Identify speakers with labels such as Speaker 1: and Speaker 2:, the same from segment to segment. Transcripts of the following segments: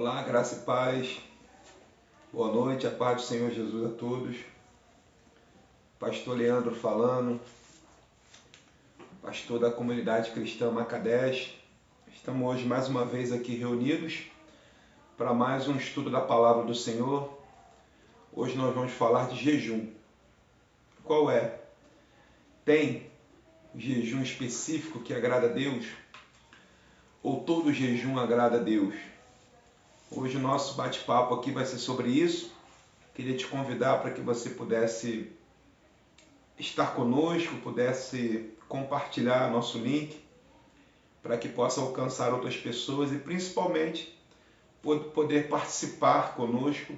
Speaker 1: Olá, graça e paz. Boa noite, a paz do Senhor Jesus a todos. Pastor Leandro falando, pastor da comunidade cristã Macadesh. Estamos hoje mais uma vez aqui reunidos para mais um estudo da palavra do Senhor. Hoje nós vamos falar de jejum. Qual é? Tem jejum específico que agrada a Deus? Ou todo jejum agrada a Deus? Hoje o nosso bate-papo aqui vai ser sobre isso. Queria te convidar para que você pudesse estar conosco, pudesse compartilhar nosso link, para que possa alcançar outras pessoas e principalmente poder participar conosco,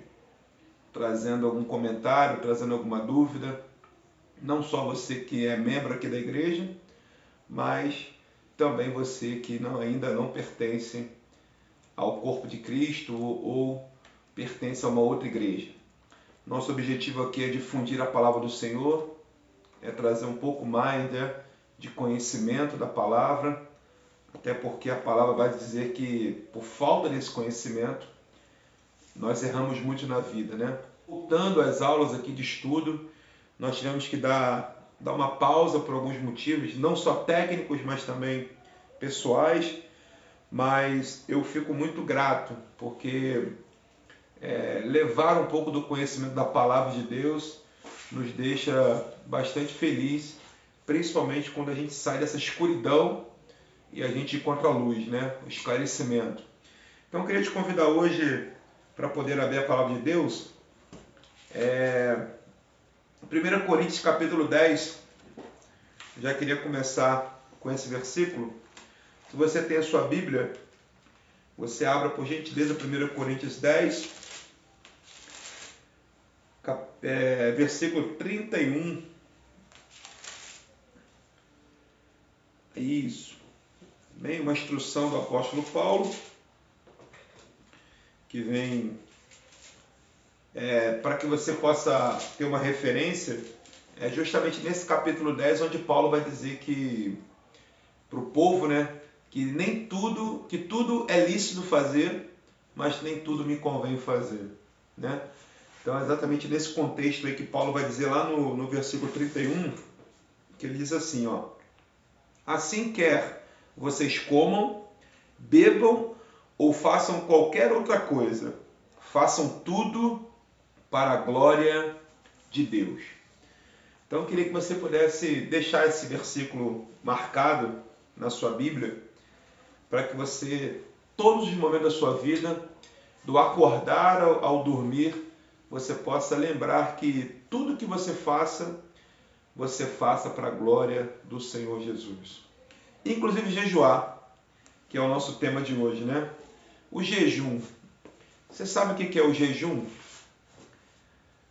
Speaker 1: trazendo algum comentário, trazendo alguma dúvida. Não só você que é membro aqui da igreja, mas também você que ainda não pertence ao corpo de Cristo ou pertence a uma outra igreja. Nosso objetivo aqui é difundir a palavra do Senhor, é trazer um pouco mais de conhecimento da palavra, até porque a palavra vai dizer que por falta desse conhecimento nós erramos muito na vida, né? Voltando às aulas aqui de estudo, nós tivemos que dar uma pausa por alguns motivos, não só técnicos, mas também pessoais, mas eu fico muito grato, porque levar um pouco do conhecimento da palavra de Deus nos deixa bastante feliz, principalmente quando a gente sai dessa escuridão e a gente encontra a luz, né? O esclarecimento. Então eu queria te convidar hoje para poder abrir a palavra de Deus. 1 Coríntios capítulo 10, já queria começar com esse versículo. Se você tem a sua Bíblia, você abra por gentileza 1 Coríntios 10, versículo 31. Isso. Bem, uma instrução do apóstolo Paulo, que vem para que você possa ter uma referência, justamente nesse capítulo 10, onde Paulo vai dizer que para o povo, né, que tudo é lícito fazer, mas nem tudo me convém fazer, né? Então é exatamente nesse contexto aí que Paulo vai dizer lá no versículo 31, que ele diz assim, ó: assim quer vocês comam, bebam ou façam qualquer outra coisa, façam tudo para a glória de Deus. Então eu queria que você pudesse deixar esse versículo marcado na sua Bíblia, para que você, todos os momentos da sua vida, do acordar ao dormir, você possa lembrar que tudo que você faça para a glória do Senhor Jesus. Inclusive jejuar, que é o nosso tema de hoje, né? O jejum. Você sabe o que é o jejum?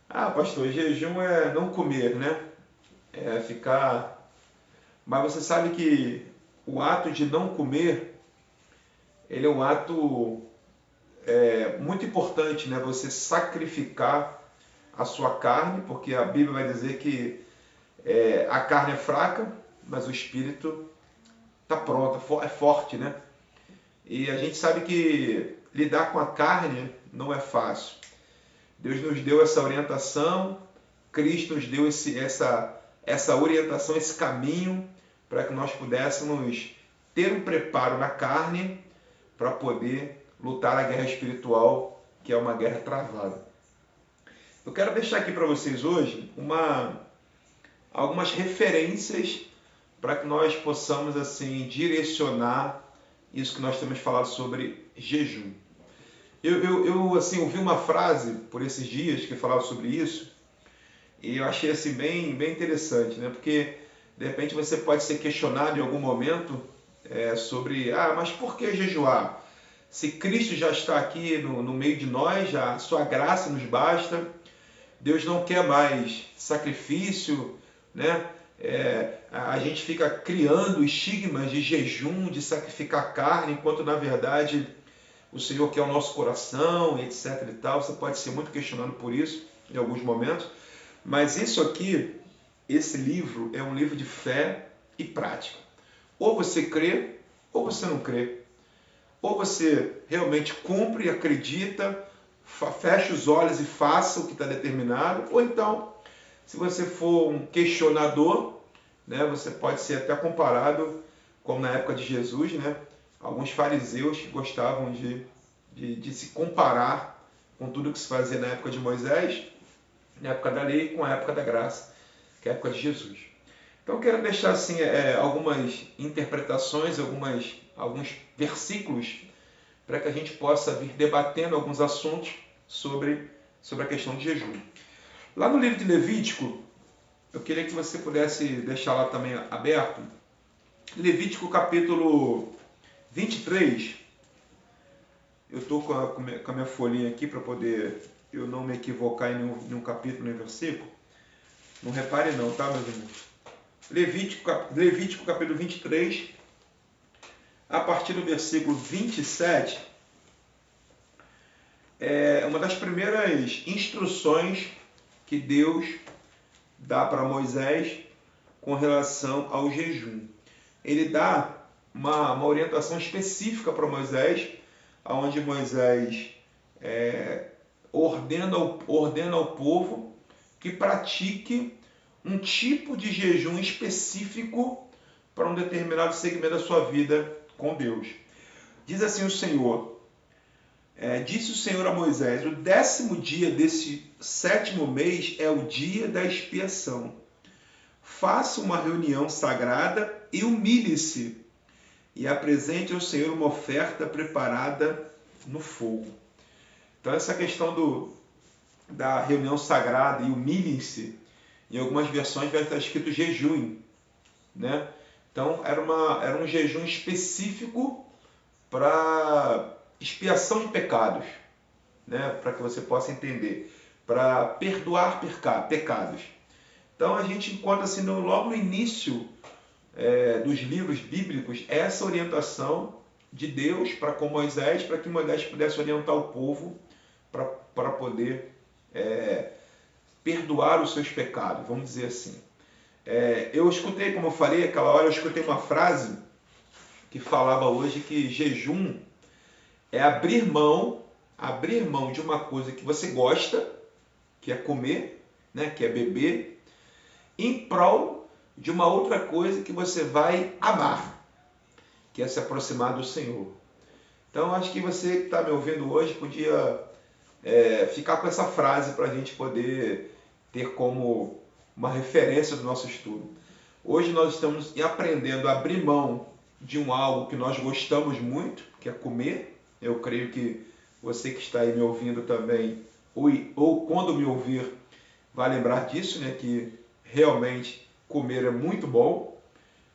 Speaker 1: Ah, pastor, jejum é não comer, né? É ficar... Mas você sabe que o ato de não comer, ele é um ato muito importante, né? Você sacrificar a sua carne, porque a Bíblia vai dizer que a carne é fraca, mas o espírito está pronto, é forte, né? E a gente sabe que lidar com a carne não é fácil. Deus nos deu essa orientação, Cristo nos deu essa orientação, esse caminho, para que nós pudéssemos ter um preparo na carne para poder lutar a guerra espiritual, que é uma guerra travada. Eu quero deixar aqui para vocês hoje algumas referências para que nós possamos assim direcionar isso que nós temos falado sobre jejum. Eu assim, ouvi uma frase por esses dias que falava sobre isso e eu achei assim, bem interessante, né? Porque de repente você pode ser questionado em algum momento sobre, mas por que jejuar? Se Cristo já está aqui no meio de nós, já a sua graça nos basta, Deus não quer mais sacrifício, né? A gente fica criando estigmas de jejum, de sacrificar carne, enquanto na verdade o Senhor quer o nosso coração, etc. e tal. Você pode ser muito questionado por isso em alguns momentos, mas isso aqui, esse livro é um livro de fé e prática. Ou você crê, ou você não crê. ou você realmente cumpre, acredita, fecha os olhos e faça o que está determinado, ou então, se você for um questionador, né, você pode ser até comparado, como na época de Jesus, né, alguns fariseus que gostavam de se comparar com tudo que se fazia na época de Moisés, na época da lei, com a época da graça, que é a época de Jesus. Então eu quero deixar assim algumas interpretações, alguns versículos, para que a gente possa vir debatendo alguns assuntos sobre a questão de jejum. Lá no livro de Levítico, eu queria que você pudesse deixar lá também aberto, Levítico capítulo 23. Eu estou com a minha folhinha aqui para poder eu não me equivocar em nenhum capítulo, nem versículo. Não repare não, tá, meus irmãos? Levítico capítulo 23, a partir do versículo 27, é uma das primeiras instruções que Deus dá para Moisés com relação ao jejum. Ele dá uma orientação específica para Moisés, onde Moisés ordena ao povo que pratique um tipo de jejum específico para um determinado segmento da sua vida com Deus. Diz assim o Senhor, disse o Senhor a Moisés, o 10º dia desse 7º mês é o dia da expiação. Faça uma reunião sagrada e humilhe-se, e apresente ao Senhor uma oferta preparada no fogo. Então essa questão da reunião sagrada e humilhem-se, em algumas versões vai estar escrito jejum, né? Então era um jejum específico para expiação de pecados, né? Para que você possa entender, para perdoar pecados. Então a gente encontra assim, logo no início dos livros bíblicos essa orientação de Deus para com Moisés, para que Moisés pudesse orientar o povo para poder perdoar os seus pecados, vamos dizer assim. Eu escutei, como eu falei, aquela hora eu escutei uma frase que falava hoje que jejum é abrir mão de uma coisa que você gosta, que é comer, né, que é beber, em prol de uma outra coisa que você vai amar, que é se aproximar do Senhor. Então, acho que você que está me ouvindo hoje podia ficar com essa frase para a gente poder ter como uma referência do nosso estudo. Hoje nós estamos aprendendo a abrir mão de algo que nós gostamos muito, que é comer. Eu creio que você que está aí me ouvindo também, ou quando me ouvir, vai lembrar disso, né? Que realmente comer é muito bom,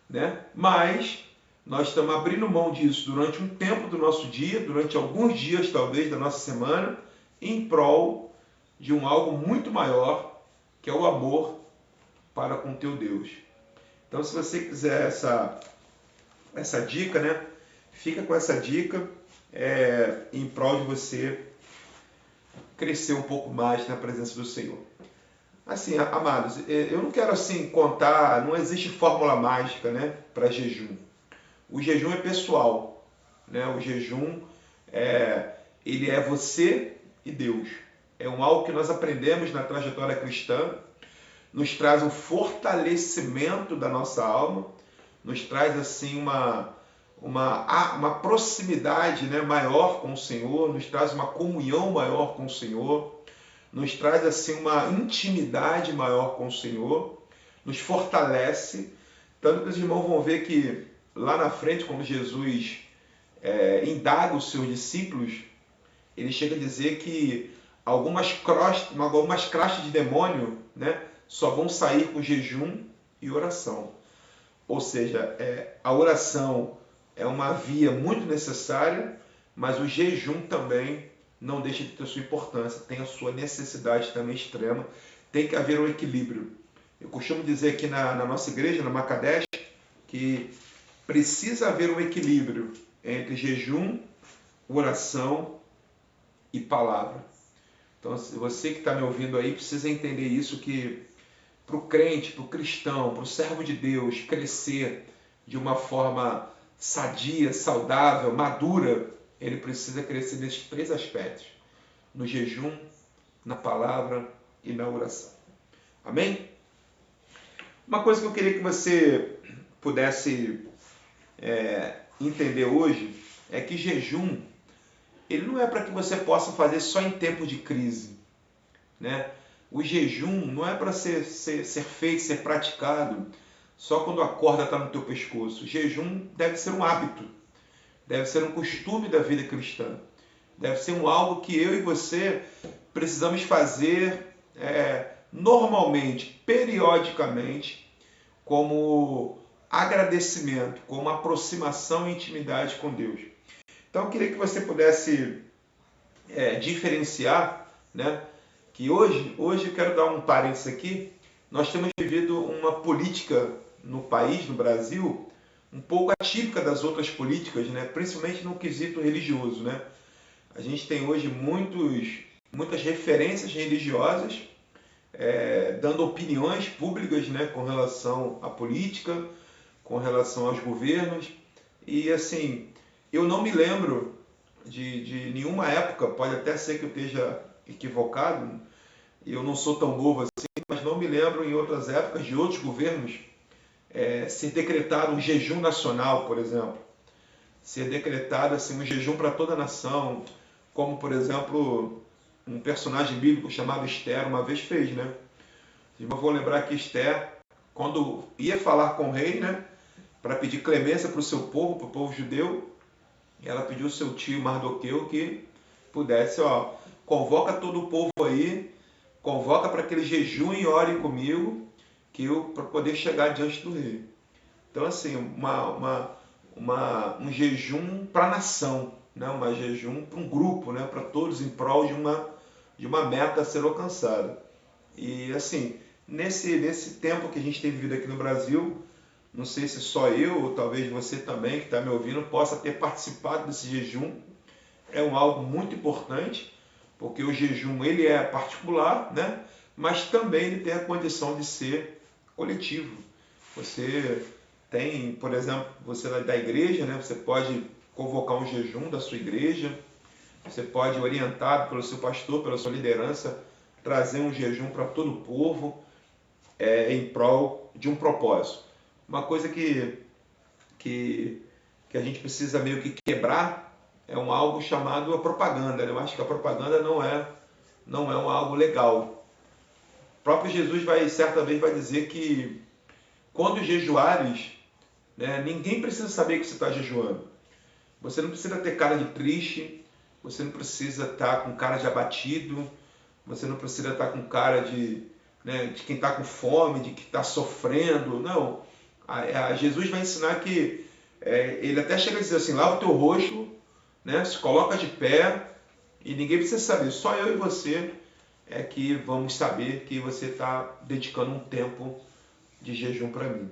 Speaker 1: né? Mas nós estamos abrindo mão disso durante um tempo do nosso dia, durante alguns dias talvez da nossa semana, em prol de algo muito maior, que é o amor para com teu Deus. Então, se você quiser essa dica, né? Fica com essa dica em prol de você crescer um pouco mais na presença do Senhor. Assim, amados, eu não quero assim contar, não existe fórmula mágica, né, para jejum. O jejum é pessoal, né? O jejum ele é você e Deus. É algo que nós aprendemos na trajetória cristã, nos traz um fortalecimento da nossa alma, nos traz assim uma proximidade, né, maior com o Senhor, nos traz uma comunhão maior com o Senhor, nos traz assim uma intimidade maior com o Senhor, nos fortalece, tanto que os irmãos vão ver que lá na frente, quando Jesus indaga os seus discípulos, ele chega a dizer que algumas crostas de demônio, né, só vão sair com jejum e oração. Ou seja, a oração é uma via muito necessária, mas o jejum também não deixa de ter sua importância, tem a sua necessidade também extrema, tem que haver um equilíbrio. Eu costumo dizer aqui na nossa igreja, na Macadesh, que precisa haver um equilíbrio entre jejum, oração e palavra. Então, você que está me ouvindo aí precisa entender isso, que para o crente, para o cristão, para o servo de Deus crescer de uma forma sadia, saudável, madura, ele precisa crescer nesses 3 aspectos: no jejum, na palavra e na oração. Amém? Uma coisa que eu queria que você pudesse entender hoje é que jejum, ele não é para que você possa fazer só em tempos de crise, né? O jejum não é para ser feito, ser praticado só quando a corda está no teu pescoço. O jejum deve ser um hábito, deve ser um costume da vida cristã, deve ser algo que eu e você precisamos fazer normalmente, periodicamente, como agradecimento, como aproximação e intimidade com Deus. Então eu queria que você pudesse diferenciar, né? Que hoje eu quero dar um parênteses aqui, nós temos vivido uma política no país, no Brasil, um pouco atípica das outras políticas, né? Principalmente no quesito religioso, né? A gente tem hoje muitas referências religiosas dando opiniões públicas, né, com relação à política, com relação aos governos. E assim, eu não me lembro de nenhuma época, pode até ser que eu esteja equivocado, eu não sou tão novo assim, mas não me lembro em outras épocas de outros governos ser decretado um jejum nacional, por exemplo, ser decretado assim, um jejum para toda a nação, como por exemplo um personagem bíblico chamado Esther uma vez fez, né? Eu vou lembrar que Esther, quando ia falar com o rei, né, para pedir clemência para o seu povo, para o povo judeu, ela pediu ao seu tio Mardoqueu que pudesse, convoca todo o povo aí, convoca para que eles jejuem e orem comigo, para poder chegar diante do rei. Então, assim, um jejum para a nação, né? Um jejum para um grupo, né? Para todos, em prol de uma meta a ser alcançada. E, assim, nesse tempo que a gente tem vivido aqui no Brasil, não sei se só eu, ou talvez você também, que está me ouvindo, possa ter participado desse jejum. É algo muito importante, porque o jejum ele é particular, né? Mas também ele tem a condição de ser coletivo. Você tem, por exemplo, você da igreja, né? Você pode convocar um jejum da sua igreja, você pode, orientado pelo seu pastor, pela sua liderança, trazer um jejum para todo o povo em prol de um propósito. Uma coisa que a gente precisa meio que quebrar é algo chamado a propaganda. Eu acho que a propaganda não é algo legal. O próprio Jesus certa vez vai dizer que quando jejuares, né, ninguém precisa saber que você está jejuando. Você não precisa ter cara de triste, você não precisa estar com cara de abatido, você não precisa estar com cara de quem está com fome, de que está sofrendo. Não. Jesus vai ensinar que ele até chega a dizer assim, lava o teu rosto, né, se coloca de pé, e ninguém precisa saber, só eu e você é que vamos saber que você está dedicando um tempo de jejum para mim.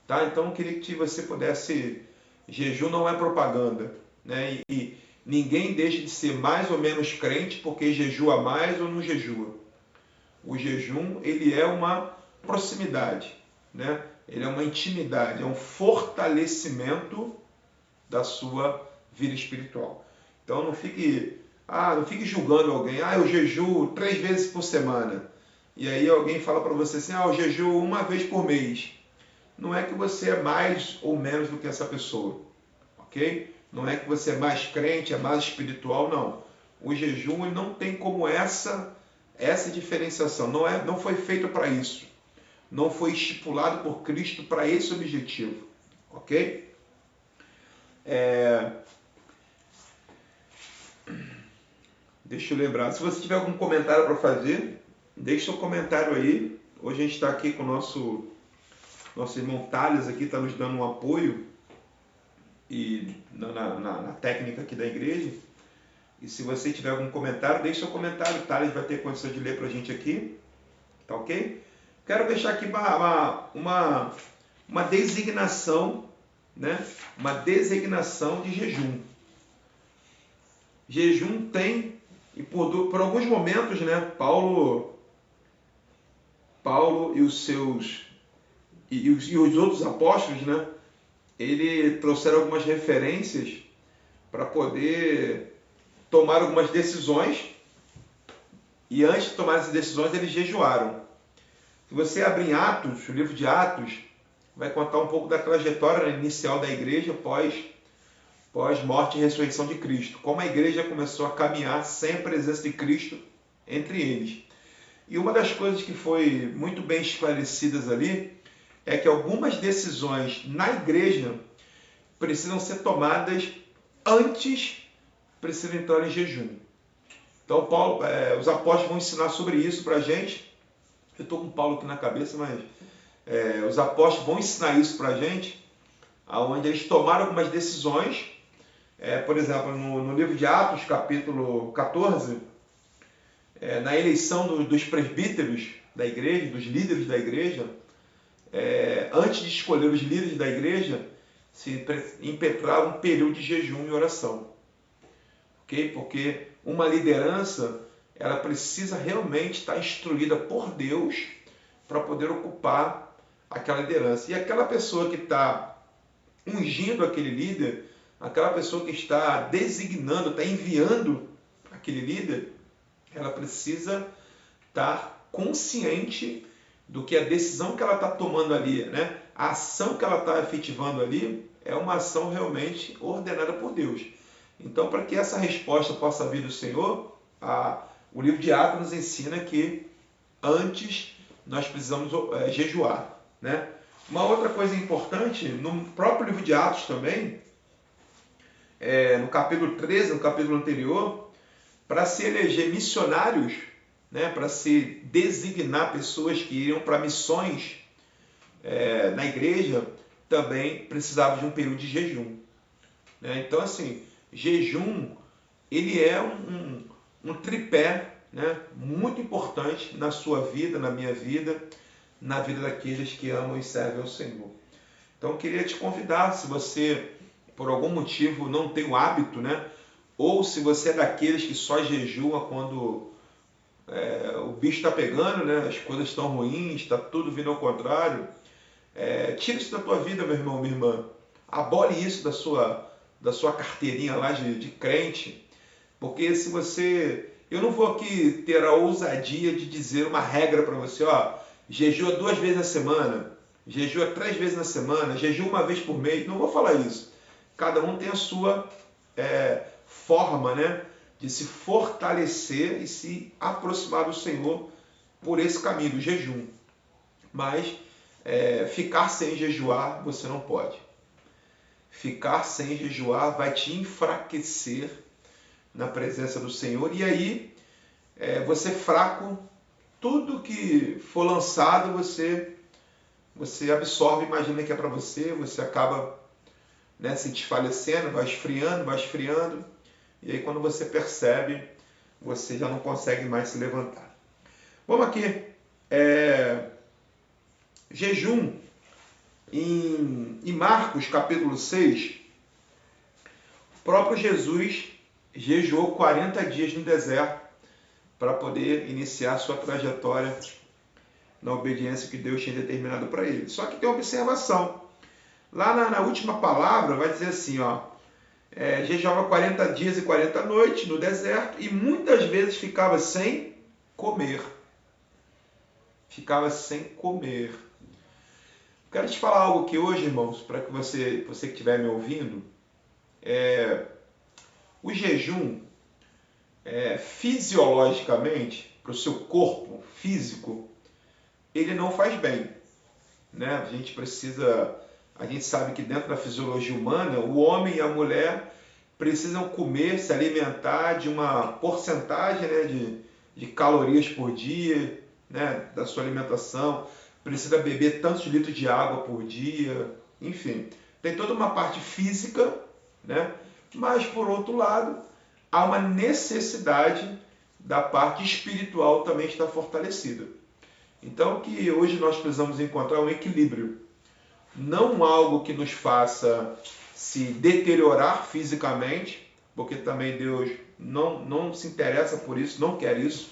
Speaker 1: Tá? Então eu queria que você pudesse... Jejum não é propaganda, né? E ninguém deixa de ser mais ou menos crente porque jejua mais ou não jejua. O jejum ele é uma proximidade, né? Ele é uma intimidade, é um fortalecimento da sua vida espiritual. Então não fique julgando alguém. Eu jejuo 3 vezes por semana. E aí alguém fala para você assim, eu jejuo 1 vez por mês. Não é que você é mais ou menos do que essa pessoa, ok? Não é que você é mais crente, é mais espiritual, não. O jejum ele não tem como essa diferenciação. Não foi feito para isso. Não foi estipulado por Cristo para esse objetivo, ok? Deixa eu lembrar. Se você tiver algum comentário para fazer, deixe seu comentário aí. Hoje a gente está aqui com o nosso irmão Thales aqui, está nos dando um apoio e na técnica aqui da igreja. E se você tiver algum comentário, deixe seu comentário. O Thales vai ter condição de ler para a gente aqui. Tá ok? Quero deixar aqui uma designação, né? Uma designação de jejum. Jejum tem, e por alguns momentos, né? Paulo e os outros apóstolos, né? ele trouxeram algumas referências para poder tomar algumas decisões, e antes de tomar essas decisões eles jejuaram. Se você abrir em Atos, o livro de Atos, vai contar um pouco da trajetória inicial da igreja pós morte e ressurreição de Cristo. Como a igreja começou a caminhar sem a presença de Cristo entre eles. E uma das coisas que foi muito bem esclarecidas ali é que algumas decisões na igreja precisam ser tomadas antes, precisam entrar em jejum. Então os apóstolos vão ensinar sobre isso para a gente. Eu estou com Paulo aqui na cabeça, mas os apóstolos vão ensinar isso para a gente, onde eles tomaram algumas decisões. Por exemplo, no livro de Atos, capítulo 14, na eleição dos presbíteros da igreja, dos líderes da igreja, antes de escolher os líderes da igreja, se impetrava um período de jejum e oração. Okay? Porque uma liderança, ela precisa realmente estar instruída por Deus para poder ocupar aquela liderança. E aquela pessoa que está ungindo aquele líder, aquela pessoa que está designando, está enviando aquele líder, ela precisa estar consciente do que a decisão que ela está tomando ali, né? A ação que ela está efetivando ali é uma ação realmente ordenada por Deus. Então, para que essa resposta possa vir do Senhor, o livro de Atos nos ensina que antes nós precisamos jejuar, né? Uma outra coisa importante, no próprio livro de Atos também, no capítulo 13, no capítulo anterior, para se eleger missionários, né, para se designar pessoas que iriam para missões na igreja, também precisava de um período de jejum. Né? Então, assim, jejum, ele é um tripé, né, muito importante na sua vida, na minha vida, na vida daqueles que amam e servem ao Senhor. Então, eu queria te convidar, se você, por algum motivo, não tem o hábito, né, ou se você é daqueles que só jejua quando o bicho está pegando, né, as coisas estão ruins, está tudo vindo ao contrário, tira isso da tua vida, meu irmão, minha irmã. Abole isso da sua carteirinha lá de crente, porque se você... Eu não vou aqui ter a ousadia de dizer uma regra para você, jejua 2 vezes na semana, jejua 3 vezes na semana, jejua 1 vez por mês. Não vou falar isso. Cada um tem a sua forma, né, de se fortalecer e se aproximar do Senhor por esse caminho do jejum. Mas ficar sem jejuar você não pode. Ficar sem jejuar vai te enfraquecer na presença do Senhor. E aí, você fraco, tudo que for lançado, você absorve, imagina que é para você, você acaba, né, se desfalecendo, vai esfriando, e aí quando você percebe, você já não consegue mais se levantar. Vamos aqui, jejum, em Marcos capítulo 6, o próprio Jesus jejuou 40 dias no deserto para poder iniciar a sua trajetória na obediência que Deus tinha determinado para ele. Só que tem uma observação. Lá na última palavra vai dizer assim, jejuava 40 dias e 40 noites no deserto e muitas vezes ficava sem comer. Ficava sem comer. Quero te falar algo aqui hoje, irmãos, para que você que estiver me ouvindo, o jejum, fisiologicamente, para o seu corpo físico, ele não faz bem. Né? A gente sabe que dentro da fisiologia humana, o homem e a mulher precisam comer, se alimentar de uma porcentagem, né, de calorias por dia, né, da sua alimentação, precisa beber tantos litros de água por dia, enfim. Tem toda uma parte física, né? Mas, por outro lado, há uma necessidade da parte espiritual também estar fortalecida. Então, o que hoje nós precisamos encontrar é um equilíbrio. Não algo que nos faça se deteriorar fisicamente, porque também Deus não se interessa por isso, não quer isso,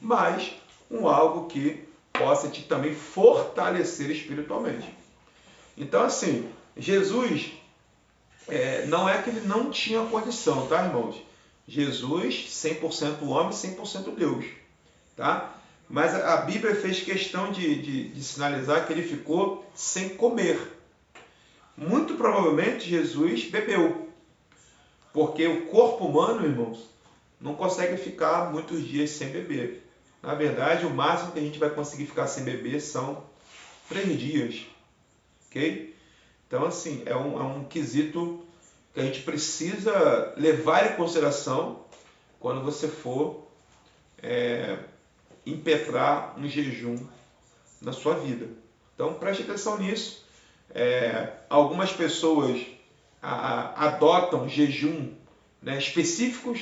Speaker 1: mas algo que possa te também fortalecer espiritualmente. Então, assim, Jesus, não é que ele não tinha condição, tá, irmãos? Jesus, 100% homem, 100% Deus, tá? Mas a Bíblia fez questão de sinalizar que ele ficou sem comer. Muito provavelmente Jesus bebeu, porque o corpo humano, irmãos, não consegue ficar muitos dias sem beber. Na verdade, o máximo que a gente vai conseguir ficar sem beber são 3 dias, ok? Então, assim, é um quesito que a gente precisa levar em consideração quando você for impetrar um jejum na sua vida. Então, preste atenção nisso. Algumas pessoas adotam jejum, né, específicos,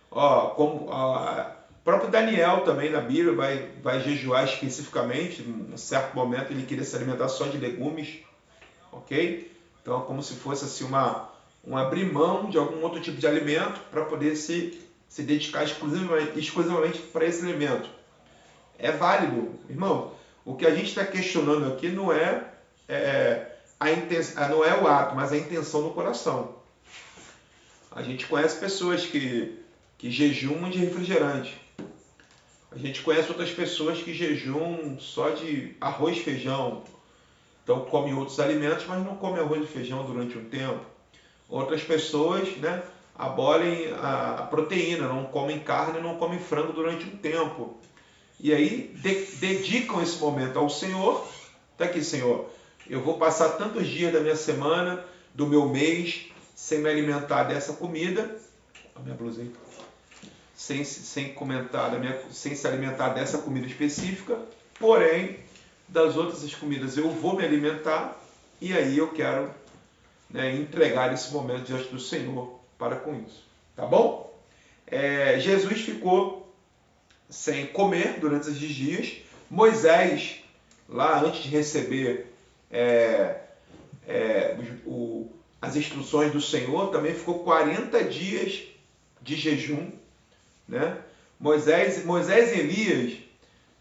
Speaker 1: como o próprio Daniel também na Bíblia vai jejuar especificamente. Em um certo momento ele queria se alimentar só de legumes, ok? Então, como se fosse assim um abrir mão de algum outro tipo de alimento para poder se dedicar exclusivamente para esse alimento. É válido, irmão. O que a gente está questionando aqui não é não é o ato, mas a intenção no coração. A gente conhece pessoas que jejumam de refrigerante. A gente conhece outras pessoas que jejumam só de arroz e feijão. Então comem outros alimentos, mas não comem arroz e feijão durante um tempo. Outras pessoas, né, abolem a proteína, não comem carne, não comem frango durante um tempo. E aí dedicam esse momento ao Senhor. Está aqui, Senhor, eu vou passar tantos dias da minha semana, do meu mês, sem me alimentar dessa comida. A minha blusinha. Sem se alimentar dessa comida específica. Porém, das outras comidas eu vou me alimentar. E aí eu quero, né, entregar esse momento diante do Senhor para com isso. Tá bom? Jesus ficou sem comer durante esses dias. Moisés, lá antes de receber as instruções do Senhor, também ficou 40 dias de jejum, né? Moisés e Elias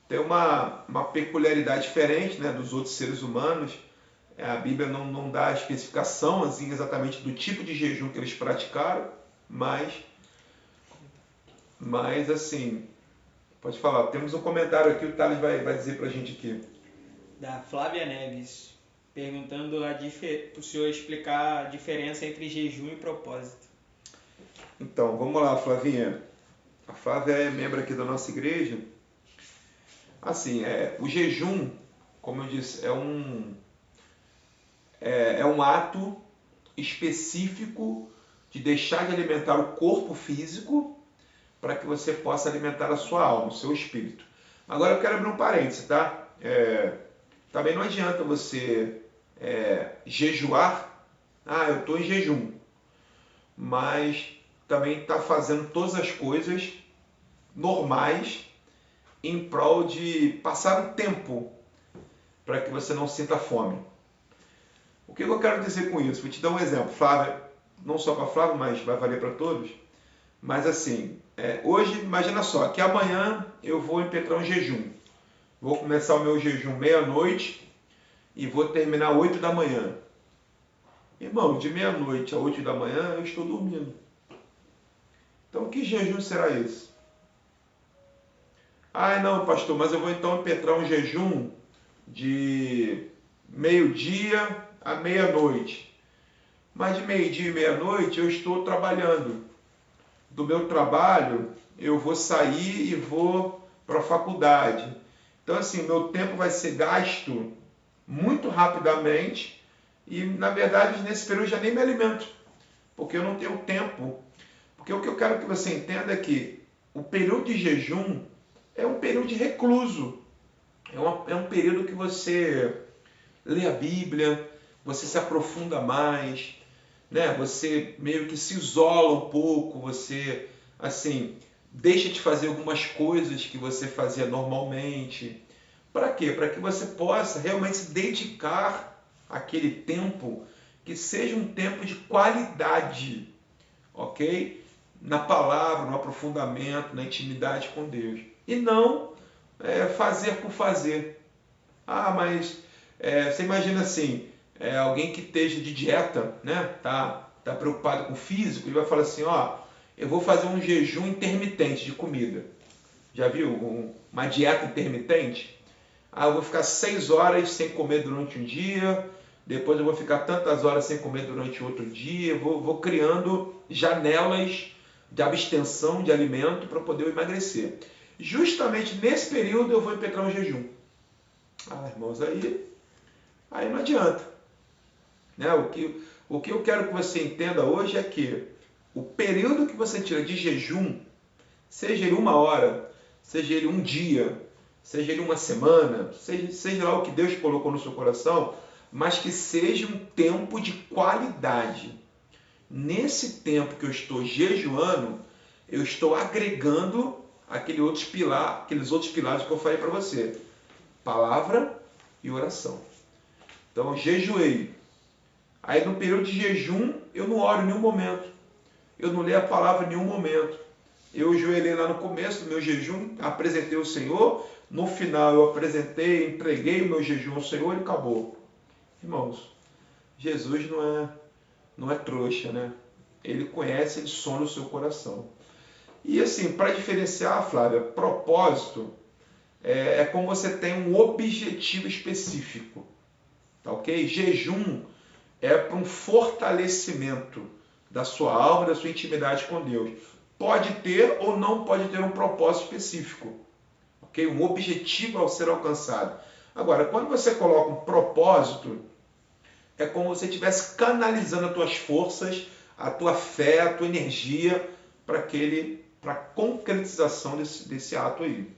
Speaker 1: têm uma peculiaridade diferente, né, dos outros seres humanos. A Bíblia não dá a especificação assim, exatamente do tipo de jejum que eles praticaram, mas assim, pode falar. Temos um comentário aqui, o Thales vai dizer para a gente aqui.
Speaker 2: Da Flávia Neves, perguntando para o senhor explicar a diferença entre jejum e propósito.
Speaker 1: Então, vamos lá, Flavinha. A Flávia é membro aqui da nossa igreja. Assim, o jejum, como eu disse, é um ato específico de deixar de alimentar o corpo físico para que você possa alimentar a sua alma, o seu espírito. Agora eu quero abrir um parênteses, tá? Também não adianta você jejuar. Eu estou em jejum, mas também está fazendo todas as coisas normais em prol de passar o tempo para que você não sinta fome. O que eu quero dizer com isso? Vou te dar um exemplo, Flávia, não só para Flávia, mas vai valer para todos. Mas assim, hoje, imagina só, que amanhã eu vou impetrar um jejum. Vou começar o meu jejum meia-noite e vou terminar 8 da manhã. Irmão, de meia-noite a 8 da manhã eu estou dormindo. Então, que jejum será esse? Não, pastor, mas eu vou então impetrar um jejum de meio-dia a meia-noite. Mas de meio-dia e meia-noite eu estou trabalhando. Do meu trabalho eu vou sair e vou para a faculdade. Então, assim, meu tempo vai ser gasto muito rapidamente e, na verdade, nesse período eu já nem me alimento, porque eu não tenho tempo. Porque o que eu quero que você entenda é que o período de jejum é um período de recluso. É um período que você lê a Bíblia, você se aprofunda mais, né? Você meio que se isola um pouco, você, assim, deixa de fazer algumas coisas que você fazia normalmente. Para quê? Para que você possa realmente se dedicar àquele tempo que seja um tempo de qualidade, ok? Na palavra, no aprofundamento, na intimidade com Deus. E não fazer por fazer. Mas você imagina assim, alguém que esteja de dieta, né? Tá preocupado com o físico, ele vai falar assim, ó, eu vou fazer um jejum intermitente de comida. Já viu uma dieta intermitente? Eu vou ficar 6 horas sem comer durante um dia, depois eu vou ficar tantas horas sem comer durante outro dia, vou criando janelas de abstenção de alimento para poder emagrecer. Justamente nesse período eu vou pegar um jejum. Irmãos, aí não adianta. Né? O que eu quero que você entenda hoje é que o período que você tira de jejum, seja ele 1 hora, seja ele um dia, seja ele uma semana, seja lá o que Deus colocou no seu coração, mas que seja um tempo de qualidade. Nesse tempo que eu estou jejuando, eu estou agregando aqueles outros pilares que eu falei para você. Palavra e oração. Então eu jejuei. Aí no período de jejum eu não oro em nenhum momento. Eu não leio a palavra em nenhum momento. Eu ajoelhei lá no começo do meu jejum, apresentei o Senhor. No final eu entreguei o meu jejum ao Senhor e acabou. Irmãos, Jesus não é trouxa, né? Ele conhece, ele sonda o seu coração. E assim, para diferenciar, Flávia, propósito é como você tem um objetivo específico, tá ok? Jejum é para um fortalecimento da sua alma, da sua intimidade com Deus. Pode ter ou não pode ter um propósito específico, ok? Um objetivo ao ser alcançado. Agora, quando você coloca um propósito, é como se você estivesse canalizando as tuas forças, a tua fé, a tua energia para a concretização desse ato aí.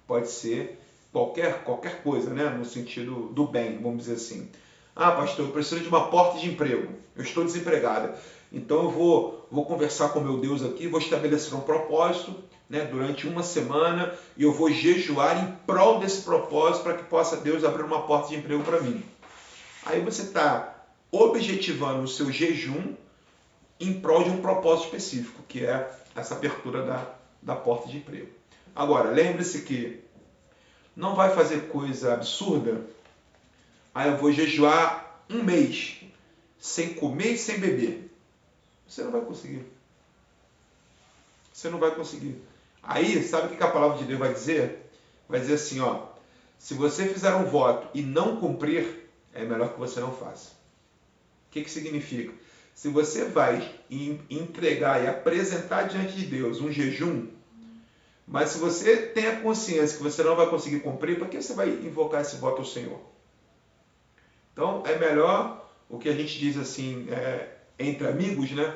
Speaker 1: Pode ser qualquer coisa, né? No sentido do bem, vamos dizer assim. Pastor, eu preciso de uma porta de emprego. Eu estou desempregada. Então eu vou conversar com meu Deus aqui, vou estabelecer um propósito, né, durante uma semana e eu vou jejuar em prol desse propósito para que possa Deus abrir uma porta de emprego para mim. Aí você está objetivando o seu jejum em prol de um propósito específico, que é essa abertura da porta de emprego. Agora, lembre-se que não vai fazer coisa absurda. Eu vou jejuar 1 mês, sem comer e sem beber. Você não vai conseguir. Você não vai conseguir. Aí, sabe o que a palavra de Deus vai dizer? Vai dizer assim, ó, se você fizer um voto e não cumprir, é melhor que você não faça. O que significa? Se você vai entregar e apresentar diante de Deus um jejum, mas se você tem a consciência que você não vai conseguir cumprir, para que você vai invocar esse voto ao Senhor? Então, é melhor, o que a gente diz assim, entre amigos, né?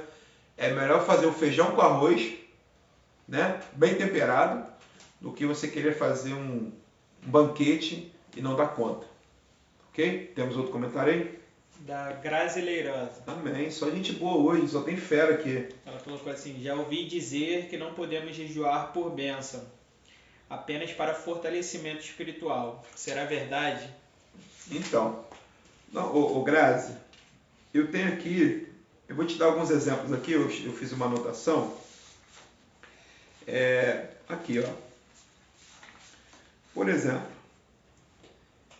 Speaker 1: É melhor fazer o feijão com arroz, né? Bem temperado, do que você querer fazer um banquete e não dar conta. Ok? Temos outro comentário aí?
Speaker 2: Da Grazi Leirosa.
Speaker 1: Amém. Só gente boa hoje, só tem fera aqui.
Speaker 2: Ela colocou assim, já ouvi dizer que não podemos jejuar por bênção, apenas para fortalecimento espiritual. Será verdade?
Speaker 1: Então, Grazi, eu tenho aqui, eu vou te dar alguns exemplos aqui, eu fiz uma anotação. Aqui, ó. Por exemplo,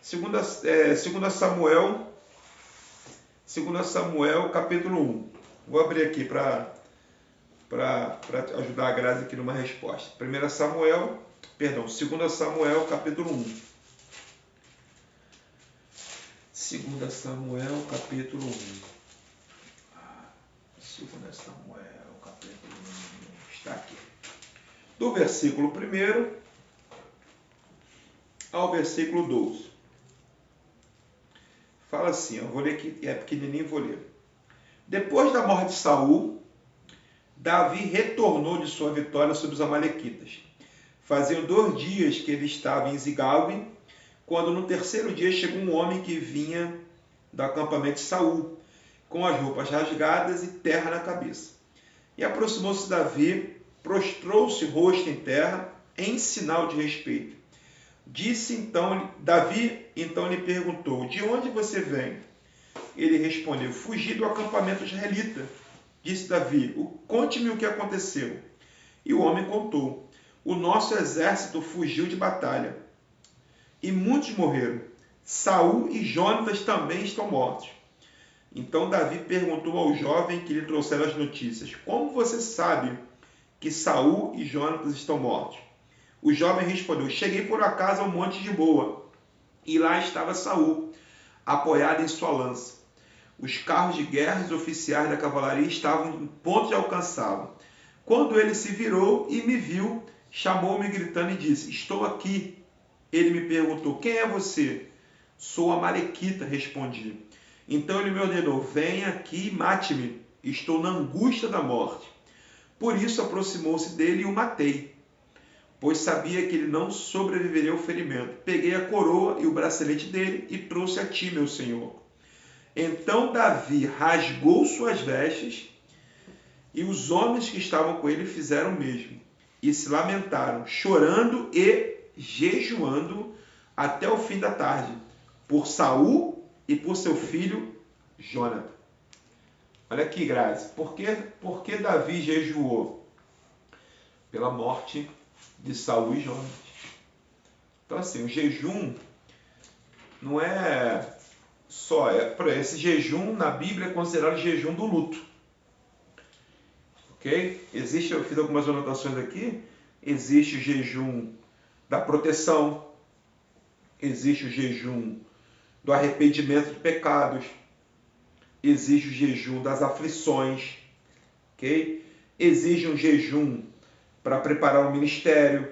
Speaker 1: 2 Samuel, capítulo 1. Vou abrir aqui para ajudar a Grazi aqui numa resposta. 2 Samuel, capítulo 1. 2 Samuel, capítulo 1. 2 Samuel, capítulo 1. Está aqui. Do versículo 1 ao versículo 12. Fala assim, eu vou ler aqui, é pequenininho, vou ler. Depois da morte de Saul, Davi retornou de sua vitória sobre os amalequitas. Faziam 2 dias que ele estava em Zigalbe, quando no 3º dia chegou um homem que vinha do acampamento de Saul, com as roupas rasgadas e terra na cabeça. E aproximou-se Davi, prostrou-se rosto em terra, em sinal de respeito. Davi então lhe perguntou, de onde você vem? Ele respondeu, fugi do acampamento israelita. Disse Davi, conte-me o que aconteceu. E o homem contou, o nosso exército fugiu de batalha, e muitos morreram. Saul e Jonatas também estão mortos. Então Davi perguntou ao jovem que lhe trouxeram as notícias: como você sabe que Saul e Jonatas estão mortos? O jovem respondeu: cheguei por acaso ao monte de Boa, e lá estava Saul, apoiado em sua lança. Os carros de guerra e os oficiais da cavalaria estavam em ponto de alcançá-lo. Quando ele se virou e me viu, chamou-me gritando e disse: estou aqui. Ele me perguntou: quem é você? Sou Amalequita, respondi. Então ele me ordenou: venha aqui e mate-me. Estou na angústia da morte. Por isso aproximou-se dele e o matei, pois sabia que ele não sobreviveria ao ferimento. Peguei a coroa e o bracelete dele e trouxe a ti, meu senhor. Então Davi rasgou suas vestes, e os homens que estavam com ele fizeram o mesmo, e se lamentaram, chorando e jejuando até o fim da tarde, por Saul e por seu filho Jonathan. Olha aqui, Grazi, por que Davi jejuou? Pela morte de Saul e Jonatas. Então, assim, o jejum não é só... esse jejum na Bíblia é considerado jejum do luto. Ok? Eu fiz algumas anotações aqui. Existe o jejum da proteção. Existe o jejum do arrependimento de pecados. Existe o jejum das aflições. Ok? Existe um jejum para preparar o ministério,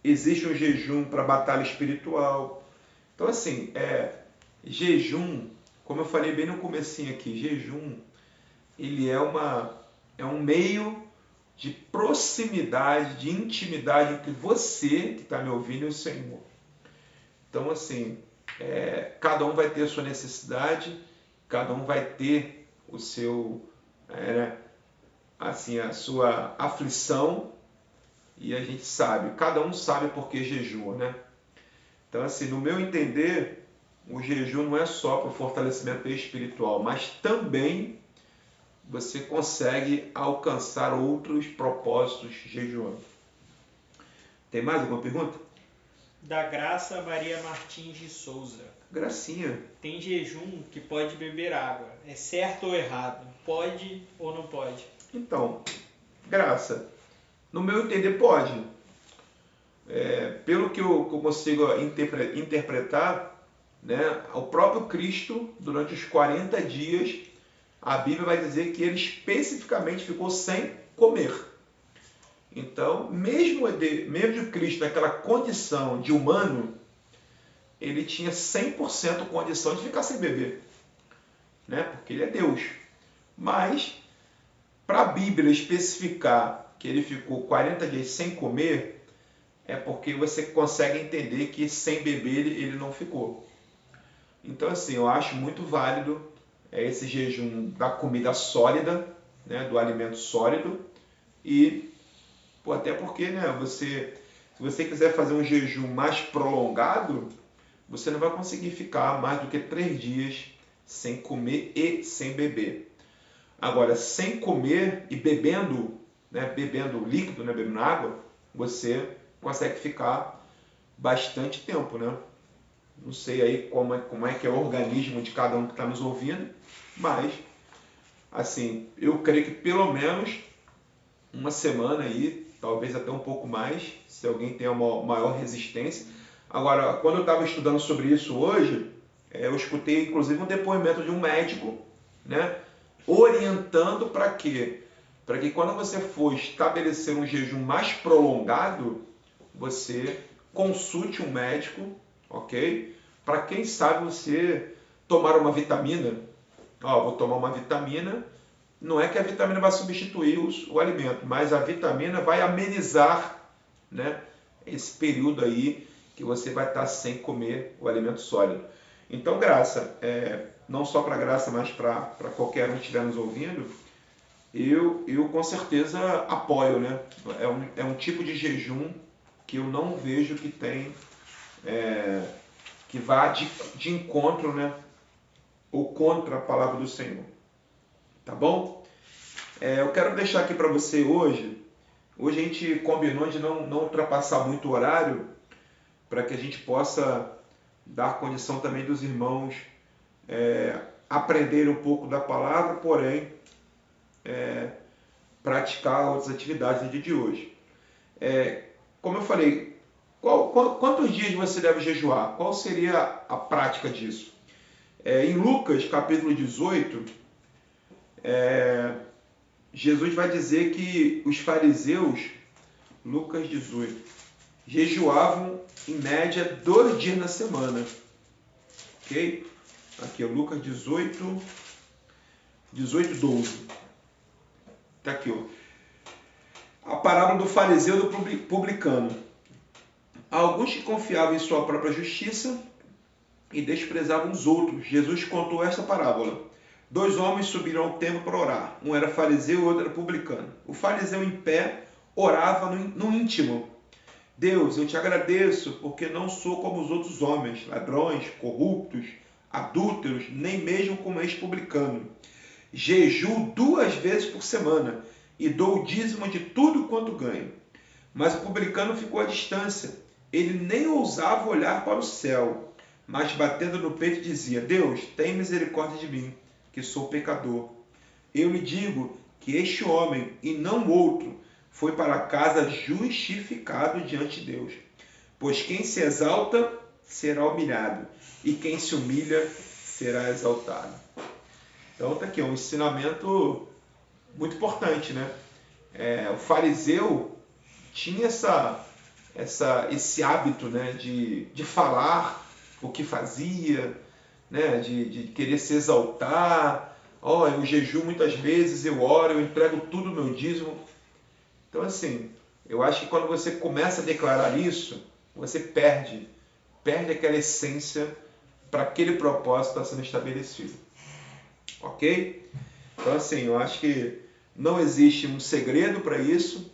Speaker 1: existe um jejum para a batalha espiritual. Então, assim, jejum, como eu falei bem no comecinho aqui, jejum, ele é um meio de proximidade, de intimidade entre você, que está me ouvindo, e o Senhor. Então, assim, cada um vai ter a sua necessidade, cada um vai ter o seu, assim, a sua aflição, e a gente sabe, cada um sabe por que jejua, né? Então, assim, no meu entender, o jejum não é só para o fortalecimento espiritual, mas também você consegue alcançar outros propósitos jejuando. Tem mais alguma pergunta?
Speaker 2: Da Graça Maria Martins de Souza.
Speaker 1: Gracinha.
Speaker 2: Tem jejum que pode beber água. É certo ou errado? Pode ou não pode?
Speaker 1: Então, Graça, no meu entender, pode. Pelo que eu consigo interpretar, né, o próprio Cristo, durante os 40 dias, a Bíblia vai dizer que ele especificamente ficou sem comer. Então, mesmo Cristo naquela condição de humano, ele tinha 100% condição de ficar sem beber, né, porque ele é Deus. Mas, para a Bíblia especificar que ele ficou 40 dias sem comer, é porque você consegue entender que sem beber ele não ficou. Então, assim, eu acho muito válido esse jejum da comida sólida, né, do alimento sólido, e até porque, né, se você quiser fazer um jejum mais prolongado, você não vai conseguir ficar mais do que 3 dias sem comer e sem beber. Agora, sem comer e bebendo, né, bebendo líquido, né, bebendo água, você consegue ficar bastante tempo, né? Não sei aí como é que é o organismo de cada um que está nos ouvindo, mas, assim, eu creio que pelo menos uma semana aí, talvez até um pouco mais, se alguém tem uma maior resistência. Agora, quando eu estava estudando sobre isso hoje, eu escutei inclusive um depoimento de um médico, né, orientando para quê? Para que quando você for estabelecer um jejum mais prolongado, você consulte um médico, ok? Para quem sabe você tomar uma vitamina. Vou tomar uma vitamina. Não é que a vitamina vai substituir o alimento, mas a vitamina vai amenizar, né, esse período aí que você vai estar sem comer o alimento sólido. Então, Graça, não só para Graça, mas para qualquer um que estiver nos ouvindo, eu com certeza apoio, né? É um tipo de jejum que eu não vejo que tem, que vá de encontro, né, ou contra a palavra do Senhor. Tá bom? Eu quero deixar aqui para você hoje a gente combinou de não ultrapassar muito o horário, para que a gente possa dar condição também dos irmãos aprenderem um pouco da palavra, porém praticar outras atividades no dia de hoje. Como eu falei, quantos dias você deve jejuar? Qual seria a prática disso? Em Lucas, capítulo 18, Jesus vai dizer que os fariseus, Lucas 18, jejuavam em média 2 dias na semana. Ok? Aqui, Lucas 18, 12. Está aqui, ó. A parábola do fariseu e do publicano. Há alguns que confiavam em sua própria justiça e desprezavam os outros. Jesus contou esta parábola. 2 homens subiram ao templo para orar. Um era fariseu e o outro era publicano. O fariseu em pé orava no íntimo. Deus, eu te agradeço porque não sou como os outros homens, ladrões, corruptos, adúlteros, nem mesmo como este publicano. Jejuo 2 vezes por semana e dou o dízimo de tudo quanto ganho. Mas o publicano ficou à distância. Ele nem ousava olhar para o céu, mas batendo no peito dizia: Deus, tem misericórdia de mim, que sou pecador. Eu lhe digo que este homem, e não outro, foi para casa justificado diante de Deus. Pois quem se exalta será humilhado, e quem se humilha será exaltado. Então está aqui um ensinamento muito importante, né? O fariseu tinha esse hábito, né, de falar o que fazia, né, de querer se exaltar. Eu jejuo muitas vezes, eu oro, eu entrego tudo o meu dízimo. Então, assim, eu acho que quando você começa a declarar isso, você perde aquela essência para aquele propósito que está sendo estabelecido. Ok? Então, assim, eu acho que não existe um segredo para isso.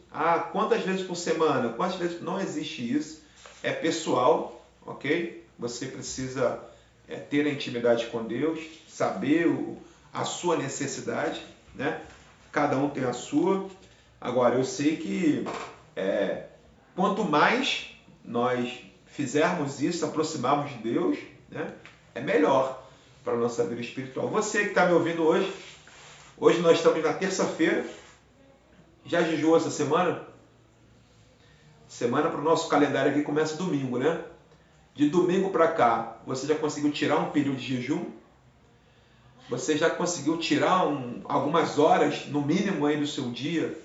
Speaker 1: Quantas vezes por semana? Quantas vezes? Não existe isso. É pessoal, ok? Você precisa ter a intimidade com Deus, saber a sua necessidade, né? Cada um tem a sua. Agora, eu sei que quanto mais nós fizermos isso, aproximarmos de Deus, né, é melhor para a nossa vida espiritual. Você que está me ouvindo hoje nós estamos na terça-feira. Já jejuou essa semana? Semana para o nosso calendário aqui começa domingo, né? De domingo para cá, você já conseguiu tirar um período de jejum? Você já conseguiu tirar algumas horas, no mínimo, aí do seu dia,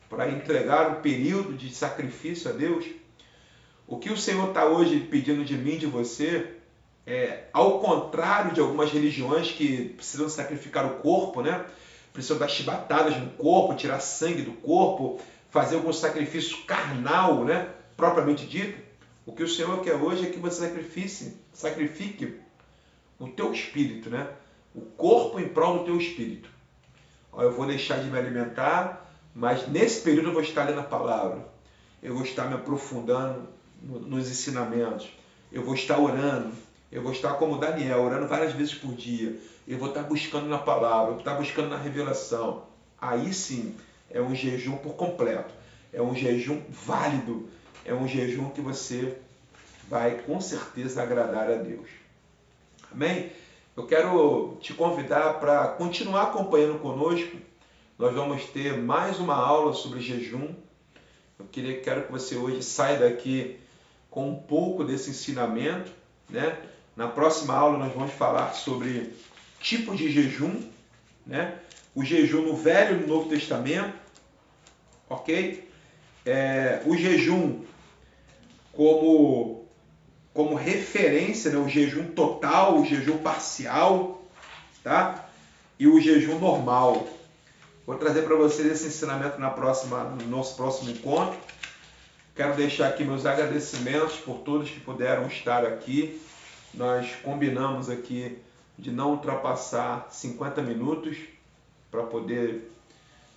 Speaker 1: para entregar um período de sacrifício a Deus? O que o Senhor está hoje pedindo de mim, de você, ao contrário de algumas religiões que precisam sacrificar o corpo, né? Precisam dar chibatadas no corpo, tirar sangue do corpo, fazer algum sacrifício carnal, né? Propriamente dito. O que o Senhor quer hoje é que você sacrifique o teu espírito, né? O corpo em prol do teu espírito. Eu vou deixar de me alimentar, mas nesse período eu vou estar lendo a palavra. Eu vou estar me aprofundando nos ensinamentos. Eu vou estar orando. Eu vou estar como Daniel, orando várias vezes por dia. Eu vou estar buscando na palavra, eu vou estar buscando na revelação. Aí sim, é um jejum por completo. É um jejum válido. É um jejum que você vai com certeza agradar a Deus. Amém? Eu quero te convidar para continuar acompanhando conosco. Nós vamos ter mais uma aula sobre jejum. Quero que você hoje saia daqui com um pouco desse ensinamento, né? Na próxima aula nós vamos falar sobre tipos de jejum, né? O jejum no Velho e no Novo Testamento, ok? O jejum como referência, né? O jejum total, o jejum parcial, tá? E o jejum normal. Vou trazer para vocês esse ensinamento no nosso próximo encontro. Quero deixar aqui meus agradecimentos por todos que puderam estar aqui. Nós combinamos aqui de não ultrapassar 50 minutos para poder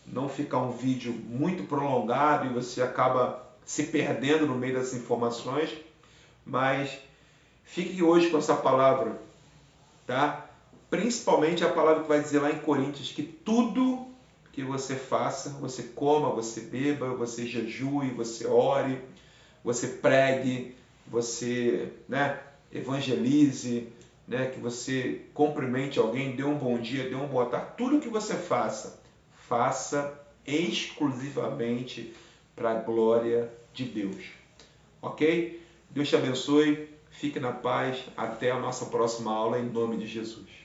Speaker 1: não ficar um vídeo muito prolongado e você acaba se perdendo no meio das informações. Mas fique hoje com essa palavra, tá? Principalmente a palavra que vai dizer lá em Coríntios que tudo que você faça, você coma, você beba, você jejue, você ore, você pregue, você, né, evangelize, né? Que você cumprimente alguém, dê um bom dia, dê uma boa tarde. Tudo que você faça, faça exclusivamente para a glória de Deus. Ok? Deus te abençoe, fique na paz, até a nossa próxima aula, em nome de Jesus.